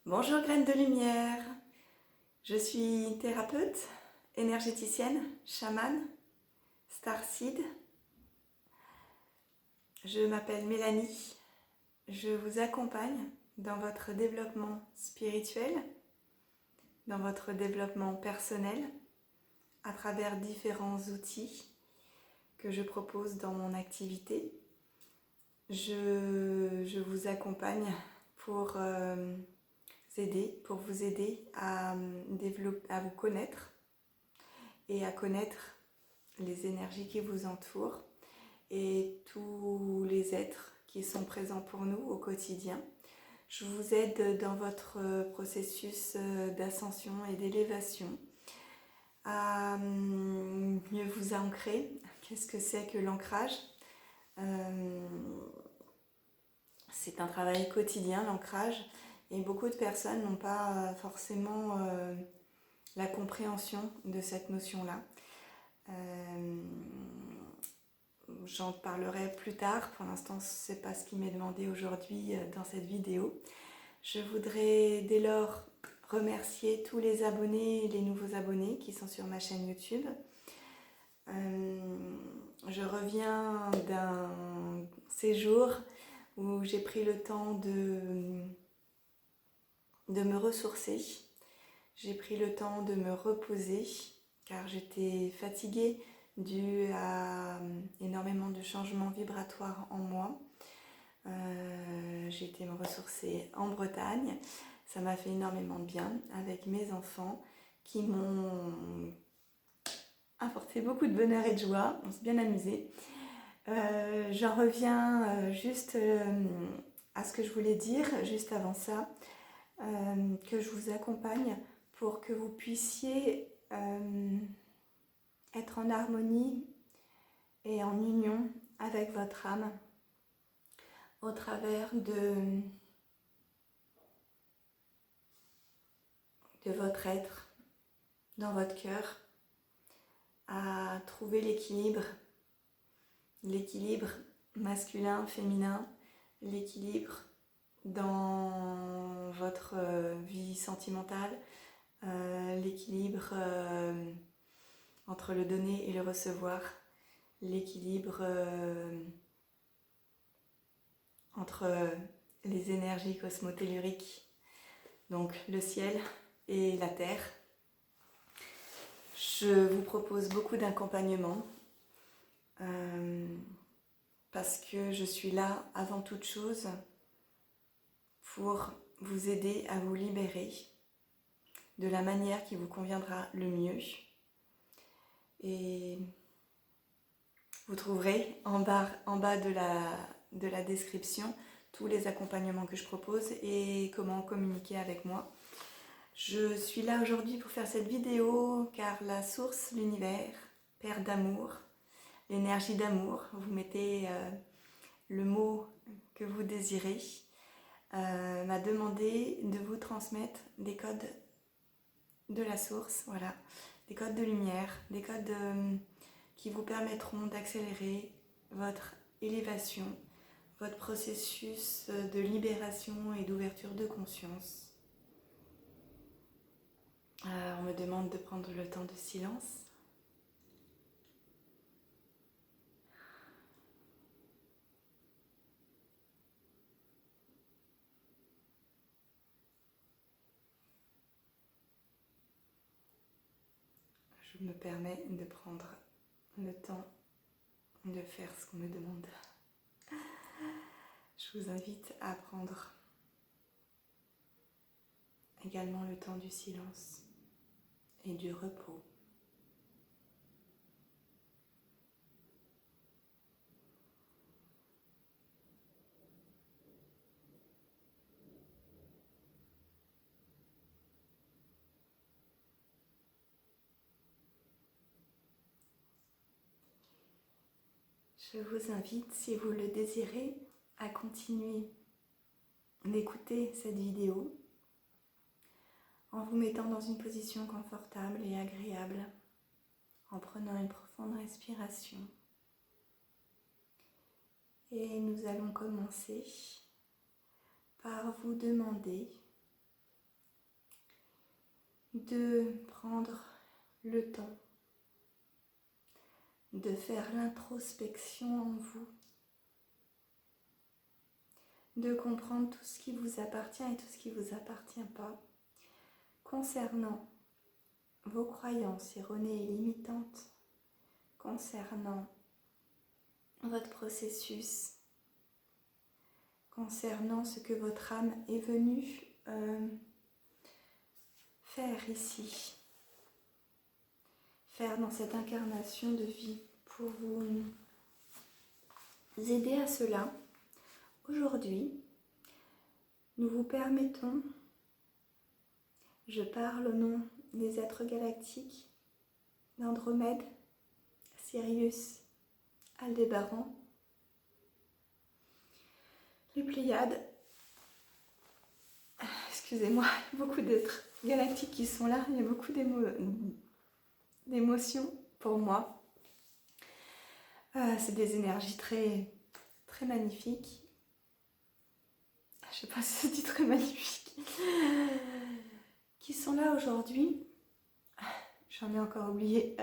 Bonjour graines de lumière, je suis thérapeute, énergéticienne, chamane, starseed. Je m'appelle Mélanie, je vous accompagne dans votre développement spirituel, dans votre développement personnel, à travers différents outils que je propose dans mon activité. Je vous accompagne pour vous aider à vous connaître et à connaître les énergies qui vous entourent et tous les êtres qui sont présents pour nous au quotidien. Je vous aide dans votre processus d'ascension et d'élévation à mieux vous ancrer. Qu'est-ce que c'est que l'ancrage ? C'est un travail quotidien, l'ancrage, et beaucoup de personnes n'ont pas forcément la compréhension de cette notion-là. J'en parlerai plus tard, pour l'instant ce n'est pas ce qui m'est demandé aujourd'hui dans cette vidéo. Je voudrais dès lors remercier tous les abonnés et les nouveaux abonnés qui sont sur ma chaîne YouTube. Je reviens d'un séjour où j'ai pris le temps de me ressourcer. J'ai pris le temps de me reposer car j'étais fatiguée dû à énormément de changements vibratoires en moi. J'ai été me ressourcer en Bretagne. Ça m'a fait énormément de bien avec mes enfants qui m'ont apporté beaucoup de bonheur et de joie. On s'est bien amusé. J'en reviens juste à ce que je voulais dire, juste avant ça, que je vous accompagne pour que vous puissiez être en harmonie et en union avec votre âme au travers de votre être, dans votre cœur, à trouver l'équilibre masculin, féminin, l'équilibre dans votre vie sentimentale, l'équilibre entre le donner et le recevoir, l'équilibre entre les énergies cosmotelluriques, donc le ciel et la terre. Je vous propose beaucoup d'accompagnement parce que je suis là avant toute chose pour vous aider à vous libérer de la manière qui vous conviendra le mieux. Et vous trouverez en bas de la description tous les accompagnements que je propose et comment communiquer avec moi. Je suis là aujourd'hui pour faire cette vidéo car la source, l'univers, Père d'amour, l'énergie d'amour, vous mettez le mot que vous désirez, m'a demandé de vous transmettre des codes de la source, voilà, des codes de lumière, des codes qui vous permettront d'accélérer votre élévation, votre processus de libération et d'ouverture de conscience. On me demande de prendre le temps de silence. Je me permets de prendre le temps de faire ce qu'on me demande. Je vous invite à prendre également le temps du silence et du repos. Je vous invite, si vous le désirez, à continuer d'écouter cette vidéo en vous mettant dans une position confortable et agréable, en prenant une profonde respiration. Et nous allons commencer par vous demander de prendre le temps de faire l'introspection en vous, de comprendre tout ce qui vous appartient et tout ce qui ne vous appartient pas concernant vos croyances erronées et limitantes, concernant votre processus, concernant ce que votre âme est venue faire ici, faire dans cette incarnation de vie pour vous aider à cela. Aujourd'hui, nous vous permettons, je parle au nom des êtres galactiques, d'Andromède, Sirius, Aldébaran, les Pléiades, excusez-moi, beaucoup d'êtres galactiques qui sont là, il y a beaucoup d'émotions pour moi. C'est des énergies très, très magnifiques. Je sais pas si ça dit très magnifique. Qui sont là aujourd'hui. J'en ai encore oublié.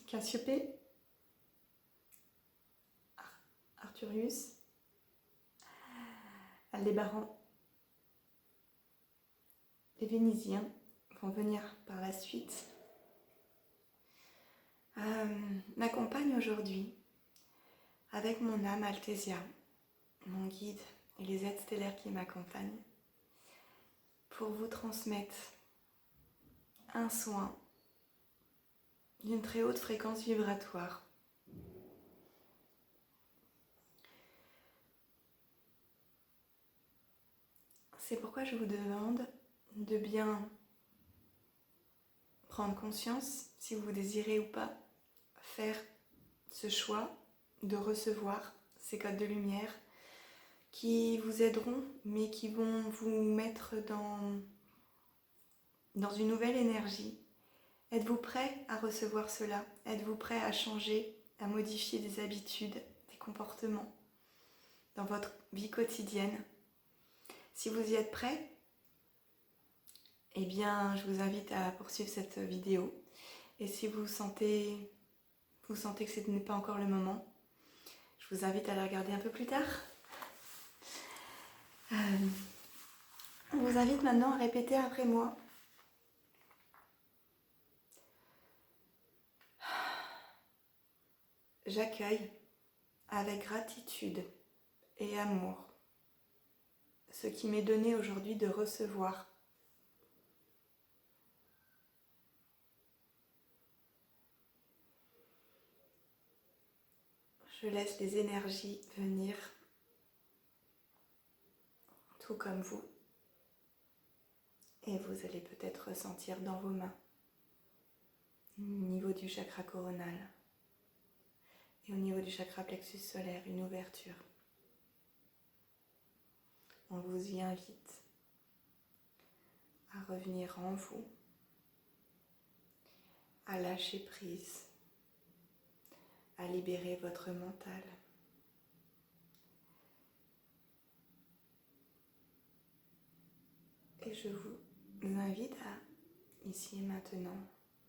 Cassiopée, Arthurius, Aldébaran. Les Vénisiens vont venir par la suite. M'accompagne aujourd'hui avec mon âme Altésia, mon guide et les êtres stellaires qui m'accompagnent pour vous transmettre un soin d'une très haute fréquence vibratoire. C'est pourquoi je vous demande de bien prendre conscience, si vous désirez ou pas, faire ce choix de recevoir ces codes de lumière qui vous aideront, mais qui vont vous mettre dans une nouvelle énergie. Êtes-vous prêt à recevoir cela? Êtes-vous prêt à changer, à modifier des habitudes, des comportements dans votre vie quotidienne? Si vous y êtes prêt, eh bien, je vous invite à poursuivre cette vidéo. Et si vous sentez que ce n'est pas encore le moment, je vous invite à la regarder un peu plus tard. Je vous invite maintenant à répéter après moi. J'accueille avec gratitude et amour ce qui m'est donné aujourd'hui de recevoir. Je laisse les énergies venir, tout comme vous. Et vous allez peut-être ressentir dans vos mains, au niveau du chakra coronal et au niveau du chakra plexus solaire, une ouverture. On vous y invite à revenir en vous, à lâcher prise, à libérer votre mental. Et je vous invite à, ici et maintenant,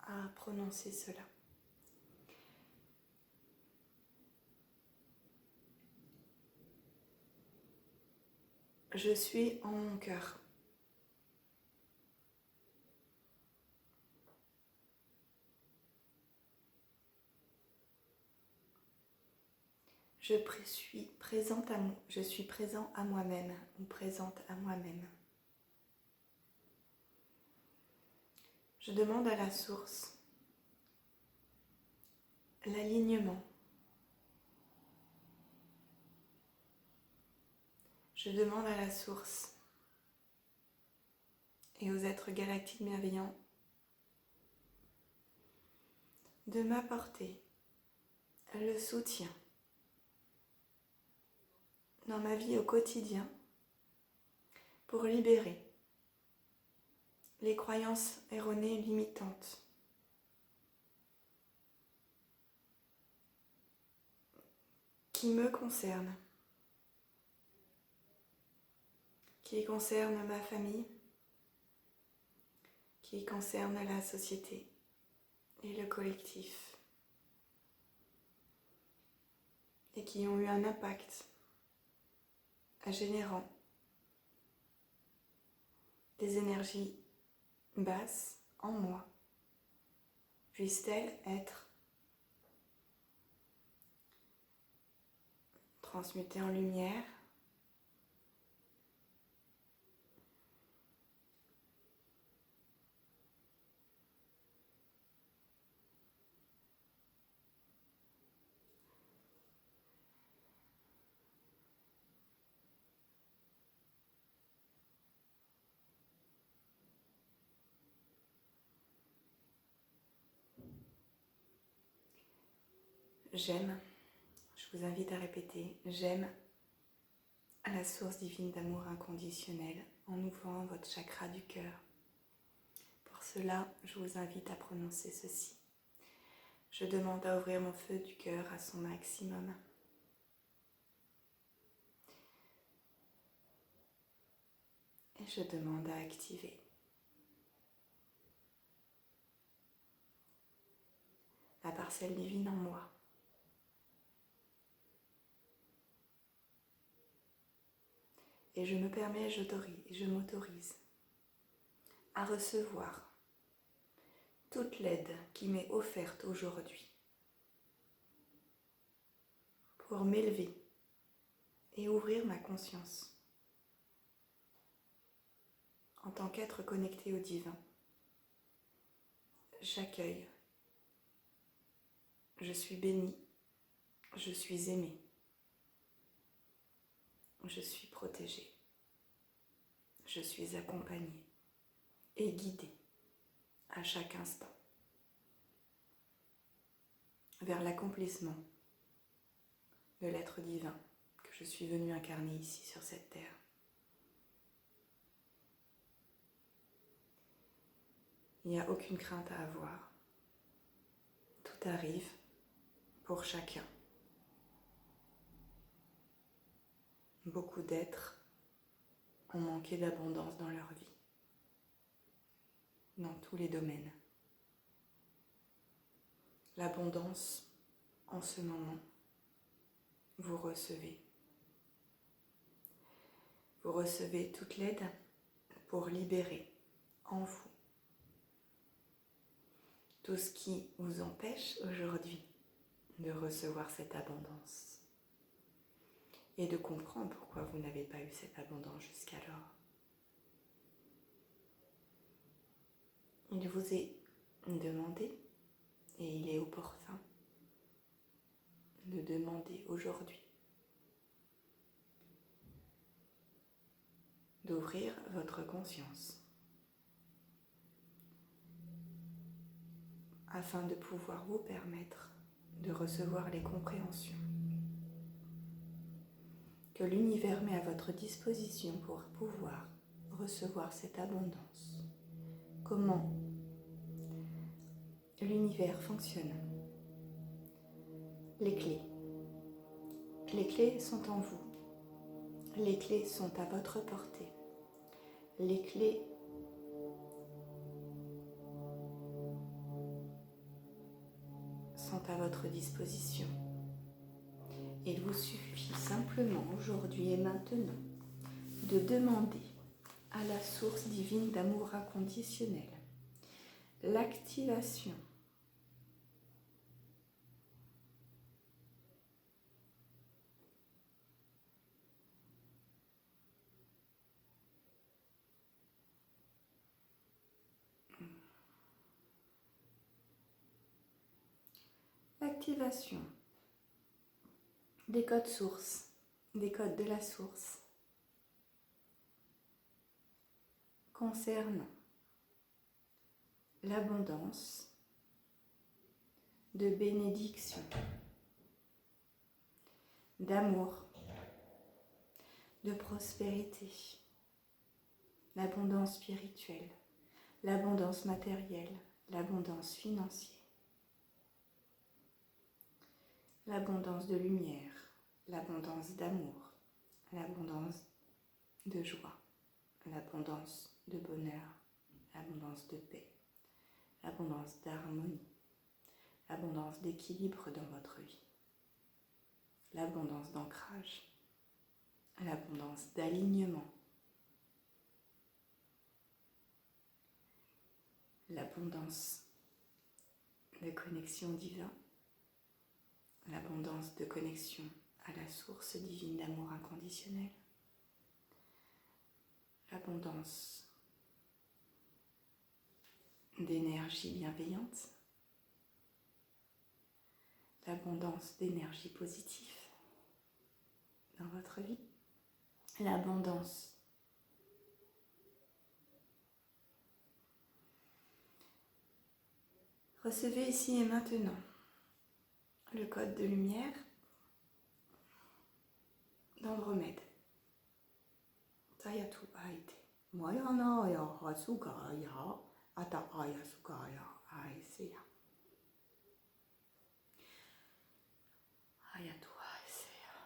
à prononcer cela. Je suis en mon cœur. Je suis présent à moi-même ou présente à moi-même. Je demande à la source l'alignement. Je demande à la source et aux êtres galactiques bienveillants de m'apporter le soutien dans ma vie au quotidien pour libérer les croyances erronées et limitantes qui me concernent, qui concernent ma famille, qui concernent la société et le collectif et qui ont eu un impact générant des énergies basses en moi, puissent-elles être transmutées en lumière J'aime, je vous invite à répéter, j'aime la source divine d'amour inconditionnel en ouvrant votre chakra du cœur. Pour cela, je vous invite à prononcer ceci. Je demande à ouvrir mon feu du cœur à son maximum. Et je demande à activer la parcelle divine en moi. Et je me permets, je m'autorise à recevoir toute l'aide qui m'est offerte aujourd'hui pour m'élever et ouvrir ma conscience en tant qu'être connecté au divin. J'accueille, je suis bénie, je suis aimée, je suis protégée, je suis accompagnée et guidée à chaque instant vers l'accomplissement de l'être divin que je suis venue incarner ici sur cette terre. Il n'y a aucune crainte à avoir. Tout arrive pour chacun. Beaucoup d'êtres ont manqué d'abondance dans leur vie, dans tous les domaines. L'abondance, en ce moment, vous recevez. Vous recevez toute l'aide pour libérer en vous tout ce qui vous empêche aujourd'hui de recevoir cette abondance et de comprendre pourquoi vous n'avez pas eu cette abondance jusqu'alors. Il vous est demandé, et il est opportun, de demander aujourd'hui d'ouvrir votre conscience afin de pouvoir vous permettre de recevoir les compréhensions que l'univers met à votre disposition pour pouvoir recevoir cette abondance. Comment l'univers fonctionne. Les clés. Les clés sont en vous. Les clés sont à votre portée. Les clés sont à votre disposition. Il vous suffit simplement aujourd'hui et maintenant de demander à la source divine d'amour inconditionnel l'activation des codes sources, des codes de la source concernant l'abondance de bénédiction, d'amour, de prospérité, l'abondance spirituelle, l'abondance matérielle, l'abondance financière, l'abondance de lumière, l'abondance d'amour, l'abondance de joie, l'abondance de bonheur, l'abondance de paix, l'abondance d'harmonie, l'abondance d'équilibre dans votre vie, l'abondance d'ancrage, l'abondance d'alignement, l'abondance de connexion divine, l'abondance de connexion à la source divine d'amour inconditionnel, l'abondance d'énergie bienveillante, l'abondance d'énergie positive dans votre vie, l'abondance recevez ici et maintenant le code de lumière d'Andromède. Tayatu Aite. Mayana ya Hasugaya Ata Aya Sugaya Aisea. Ayatu Aisea.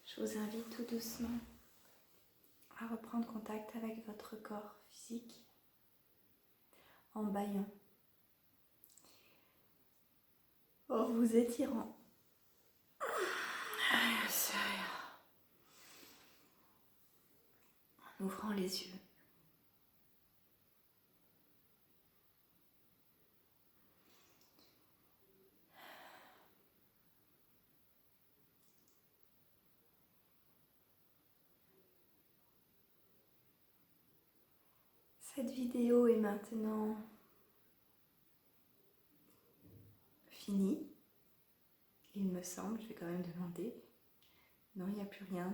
Je vous invite tout doucement à reprendre contact avec votre corps physique en bâillant, en vous étirant, en ouvrant les yeux. Cette vidéo est maintenant finie, il me semble, je vais quand même demander. Non, il n'y a plus rien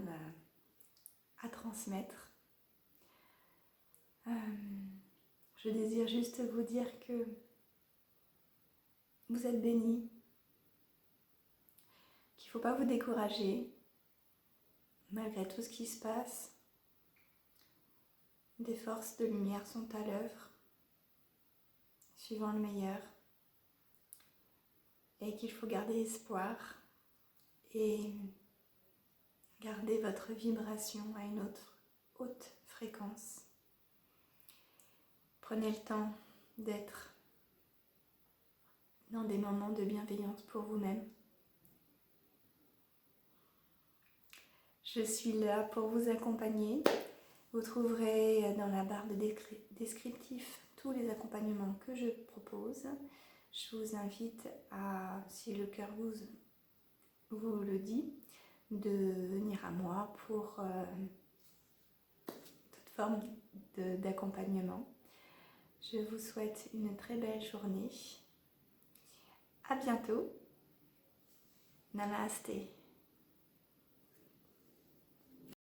à transmettre. Je désire juste vous dire que vous êtes bénis, qu'il ne faut pas vous décourager, malgré tout ce qui se passe. Des forces de lumière sont à l'œuvre, suivant le meilleur, et qu'il faut garder espoir et garder votre vibration à une autre haute fréquence. Prenez le temps d'être dans des moments de bienveillance pour vous-même. Je suis là pour vous accompagner. Vous trouverez dans la barre de descriptif tous les accompagnements que je propose. Je vous invite à, si le cœur vous le dit, de venir à moi pour toute forme d'accompagnement. Je vous souhaite une très belle journée. À bientôt. Namasté.